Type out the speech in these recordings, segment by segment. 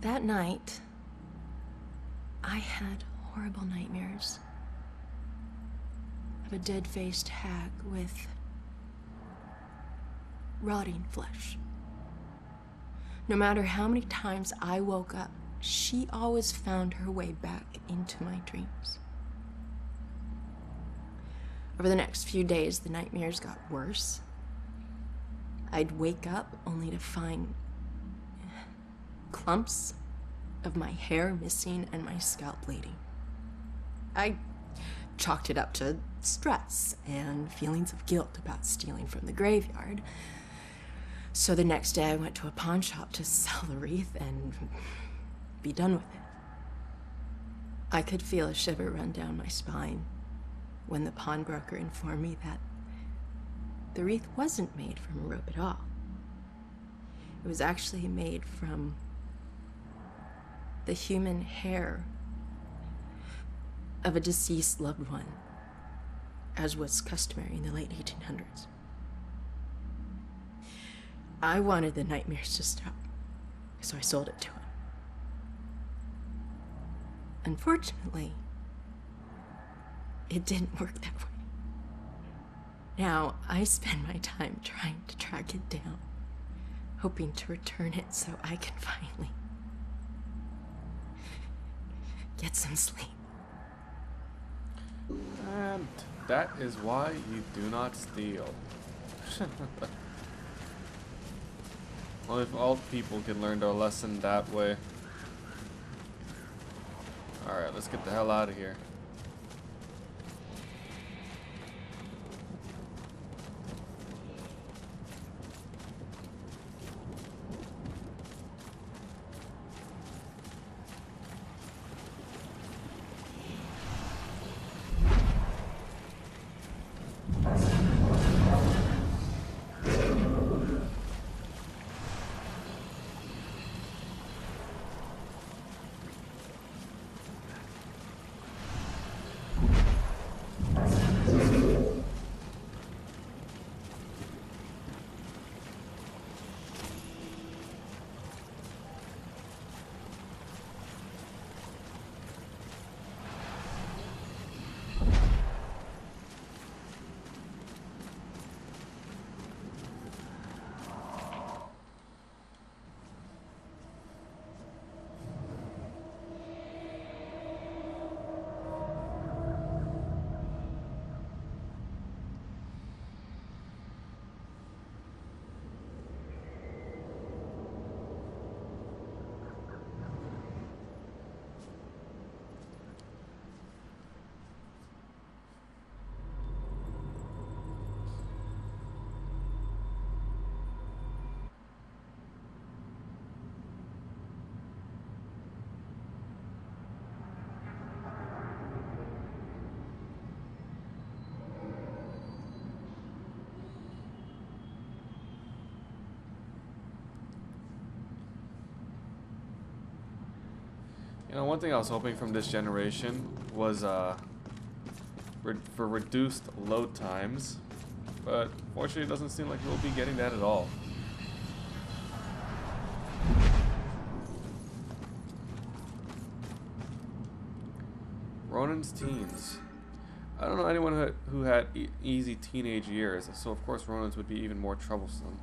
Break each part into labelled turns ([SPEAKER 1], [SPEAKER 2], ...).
[SPEAKER 1] That night, I had horrible nightmares of a dead-faced hag with rotting flesh. No matter how many times I woke up, she always found her way back into my dreams. Over the next few days, the nightmares got worse. I'd wake up only to find clumps of my hair missing and my scalp bleeding. I chalked it up to stress and feelings of guilt about stealing from the graveyard. So the next day I went to a pawn shop to sell the wreath and be done with it. I could feel a shiver run down my spine when the pawnbroker informed me that the wreath wasn't made from a rope at all. It was actually made from the human hair of a deceased loved one, as was customary in the late 1800s. I wanted the nightmares to stop, so I sold it to him. Unfortunately, it didn't work that way. Now, I spend my time trying to track it down, hoping to return it so I can finally get some sleep.
[SPEAKER 2] And that is why you do not steal. Well, if all people can learn their lesson that way. Alright, let's get the hell out of here. You know, one thing I was hoping from this generation was for reduced load times, but fortunately it doesn't seem like we'll be getting that at all. Ronan's teens. I don't know anyone who had easy teenage years, so of course Ronan's would be even more troublesome.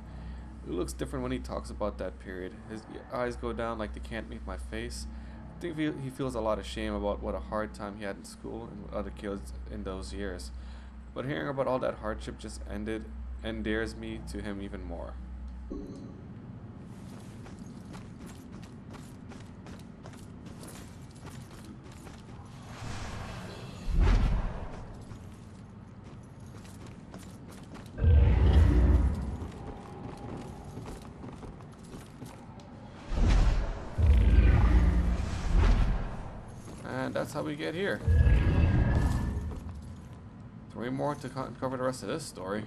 [SPEAKER 2] He looks different when he talks about that period. His eyes go down like they can't meet my face. I think he feels a lot of shame about what a hard time he had in school and with other kids in those years. But hearing about all that hardship just endears me to him even more. And that's how we get here. 3 more to cover the rest of this story.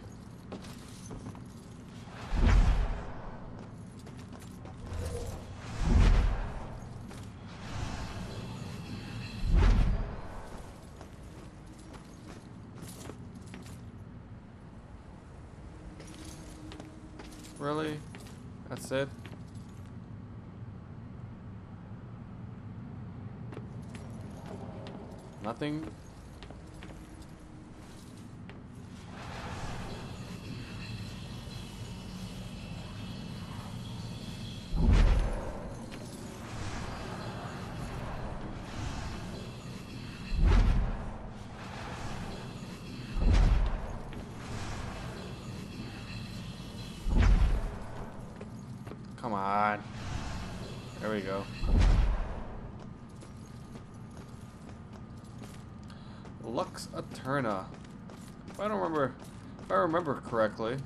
[SPEAKER 2] Really? That's it? Nothing. Come on. There we go. Lux Eterna. If I remember correctly,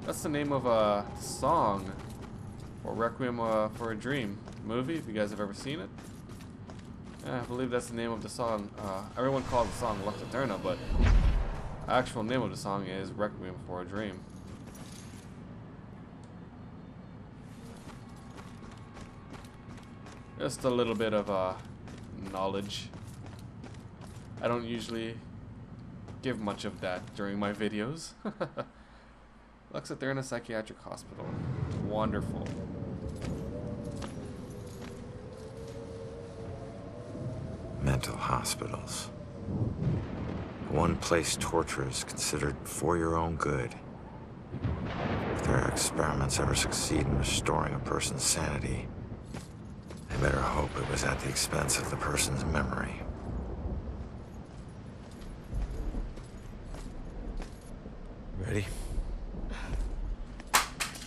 [SPEAKER 2] that's the name of a song, or Requiem for a Dream movie. If you guys have ever seen it, yeah, I believe that's the name of the song. Everyone calls the song Lux Eterna, but the actual name of the song is Requiem for a Dream. Just a little bit of knowledge. I don't usually give much of that during my videos. Lux Eterna Psychiatric Hospital. Wonderful.
[SPEAKER 3] Mental hospitals. One place torture is considered for your own good. If their experiments ever succeed in restoring a person's sanity, I better hope it was at the expense of the person's memory. Ready?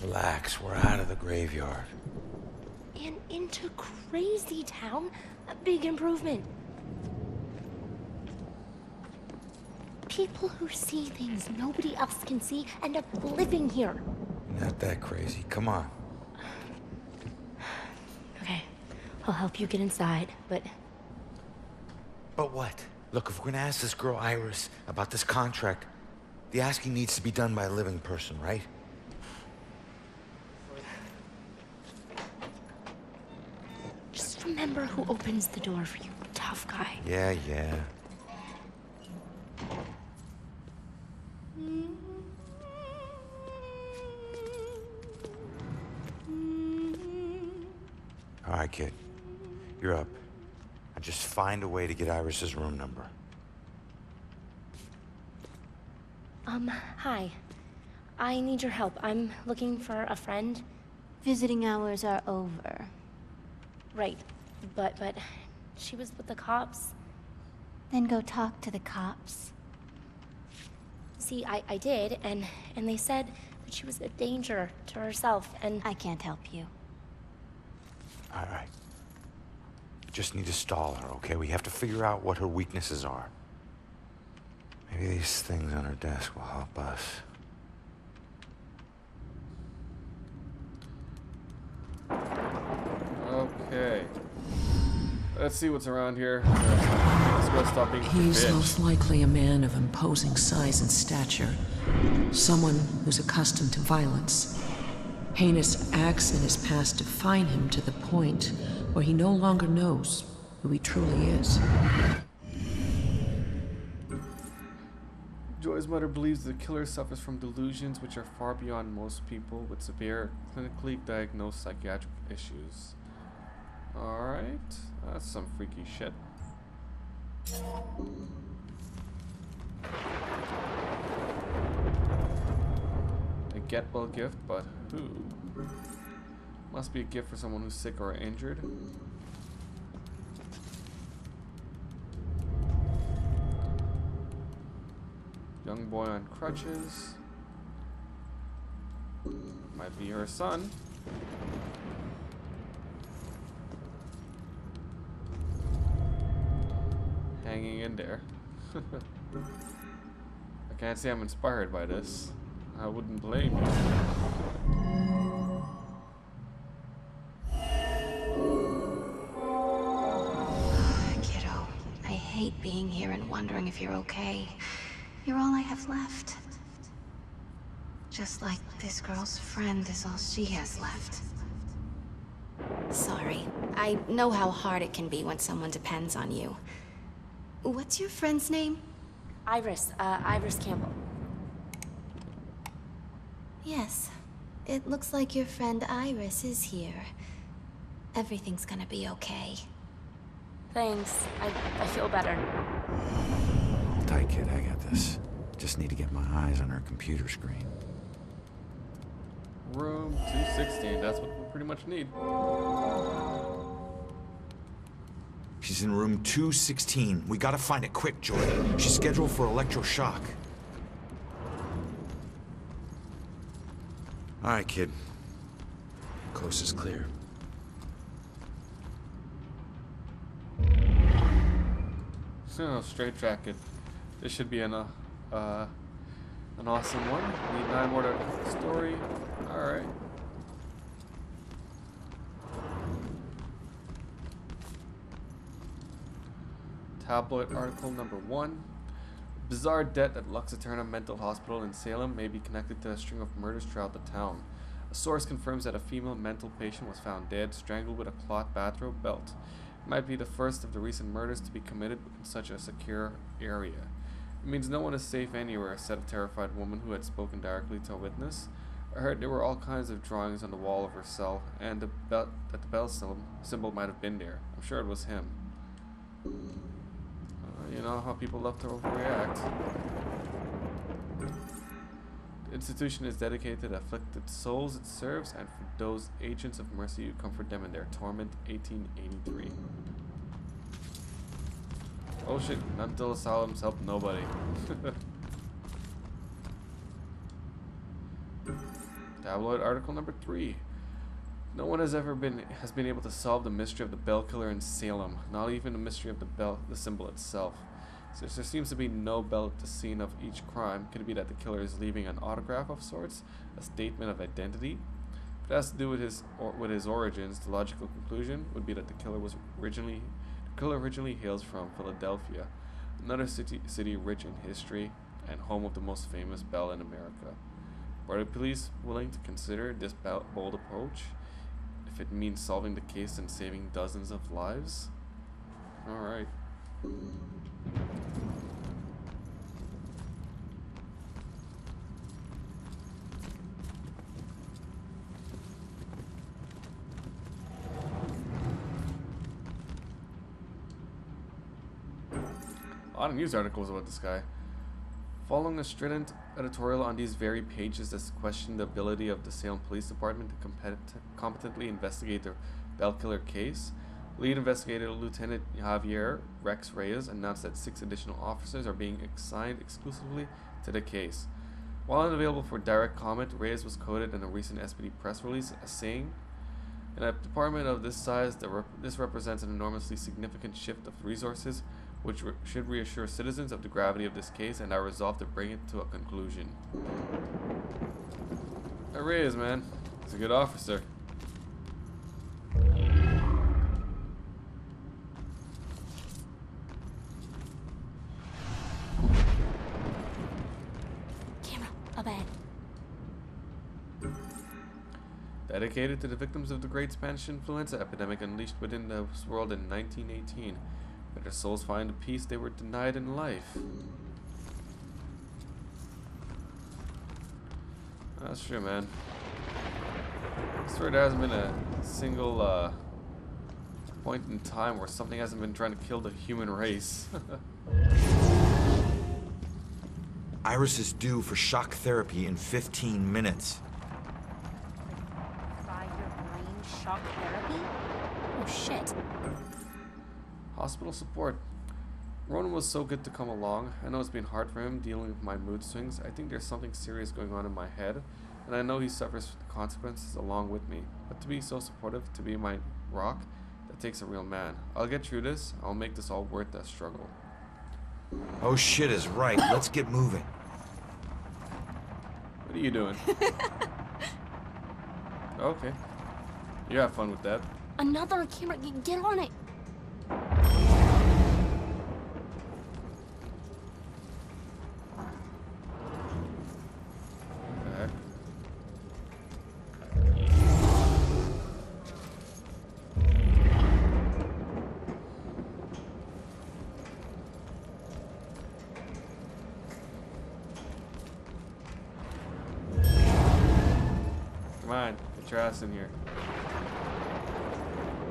[SPEAKER 3] Relax, we're out of the graveyard.
[SPEAKER 4] And into Crazy Town? A big improvement. People who see things nobody else can see end up living here.
[SPEAKER 3] Not that crazy, come on.
[SPEAKER 4] Okay, I'll help you get inside, but...
[SPEAKER 3] But what? Look, if we're gonna ask this girl Iris about this contract, the asking needs to be done by a living person, right?
[SPEAKER 4] Just remember who opens the door for you, tough guy.
[SPEAKER 3] Yeah. All right, kid. You're up. Now just find a way to get Iris's room number.
[SPEAKER 4] Hi. I need your help. I'm looking for a friend.
[SPEAKER 5] Visiting hours are over.
[SPEAKER 4] Right. But she was with the cops.
[SPEAKER 5] Then go talk to the cops.
[SPEAKER 4] See, I did, and they said that she was a danger to herself, and...
[SPEAKER 5] I can't help you.
[SPEAKER 3] All right. Just need to stall her, okay? We have to figure out what her weaknesses are. Maybe these things on her desk will help us.
[SPEAKER 2] Okay. Let's see what's around here. Let's go stop being
[SPEAKER 6] He's
[SPEAKER 2] bitch.
[SPEAKER 6] most likely a man of imposing size and stature. Someone who's accustomed to violence. Heinous acts in his past define him to the point where he no longer knows who he truly is.
[SPEAKER 2] Joy's mother believes the killer suffers from delusions which are far beyond most people with severe, clinically diagnosed psychiatric issues. Alright, that's some freaky shit. A get well gift, but who? Must be a gift for someone who's sick or injured. Young boy on crutches. Might be her son. Hanging in there. I can't say I'm inspired by this. I wouldn't blame you.
[SPEAKER 5] Kiddo, I hate being here and wondering if you're okay. You're all I have left. Just like this girl's friend is all she has left.
[SPEAKER 7] Sorry. I know how hard it can be when someone depends on you. What's your friend's name?
[SPEAKER 4] Iris Campbell.
[SPEAKER 5] Yes, it looks like your friend Iris is here. Everything's gonna be okay.
[SPEAKER 4] Thanks. I feel better.
[SPEAKER 3] Hold tight, kid. I got this. Just need to get my eyes on her computer screen.
[SPEAKER 2] Room 216. That's what we pretty much need.
[SPEAKER 3] She's in room 216. We gotta find it quick, Jordan. She's scheduled for electroshock. All right, kid. Coast is clear.
[SPEAKER 2] So, straight jacket. This should be an awesome one. Need 9 more to the story. Alright. Tabloid article number 1. Bizarre death at Lux Eterna Mental Hospital in Salem may be connected to a string of murders throughout the town. A source confirms that a female mental patient was found dead, strangled with a cloth bathrobe belt. It might be the first of the recent murders to be committed in such a secure area. It means no one is safe anywhere, said a terrified woman who had spoken directly to a witness. I heard there were all kinds of drawings on the wall of her cell, and the bell symbol might have been there. I'm sure it was him. You know how people love to overreact. The institution is dedicated to afflicted souls it serves, and for those agents of mercy who comfort them in their torment. 1883. Oh shit, mental asylums help nobody. Tabloid article number 3. No one has been able to solve the mystery of the bell killer in Salem, not even the mystery of the symbol itself. Since there seems to be no bell at the scene of each crime, could it be that the killer is leaving an autograph of sorts, a statement of identity? If it has to do with his origins, the logical conclusion would be that the killer originally hails from Philadelphia, another city rich in history and home of the most famous bell in America. Are the police willing to consider this bold approach, if it means solving the case and saving dozens of lives? Alright. A lot of news articles about this guy. Following a strident editorial on these very pages that questioned the ability of the Salem Police Department to competently investigate the bell killer case, lead investigator Lieutenant Javier Rex Reyes announced that 6 additional officers are being assigned exclusively to the case. While unavailable for direct comment, Reyes was quoted in a recent SPD press release as saying, "In a department of this size, this represents an enormously significant shift of resources, which should reassure citizens of the gravity of this case and our resolve to bring it to a conclusion." That Reyes, man. He's a good officer.
[SPEAKER 4] Camera, up ahead.
[SPEAKER 2] Dedicated to the victims of the Great Spanish Influenza epidemic unleashed within this world in 1918. May their souls find the peace they were denied in life. That's true, man. I swear there hasn't been a single point in time where something hasn't been trying to kill the human race.
[SPEAKER 3] Iris is due for shock therapy in 15 minutes.
[SPEAKER 4] Fry your brain shock therapy? Oh shit.
[SPEAKER 2] Hospital support. Ronan was so good to come along. I know it's been hard for him dealing with my mood swings. I think there's something serious going on in my head, and I know he suffers the consequences along with me. But to be so supportive, to be my rock, that takes a real man. I'll get through this. I'll make this all worth that struggle.
[SPEAKER 3] Oh shit is right. Let's get moving.
[SPEAKER 2] What are you doing? Okay. You have fun with that.
[SPEAKER 4] Another camera, get on it.
[SPEAKER 2] Okay. Come on, get your ass in here.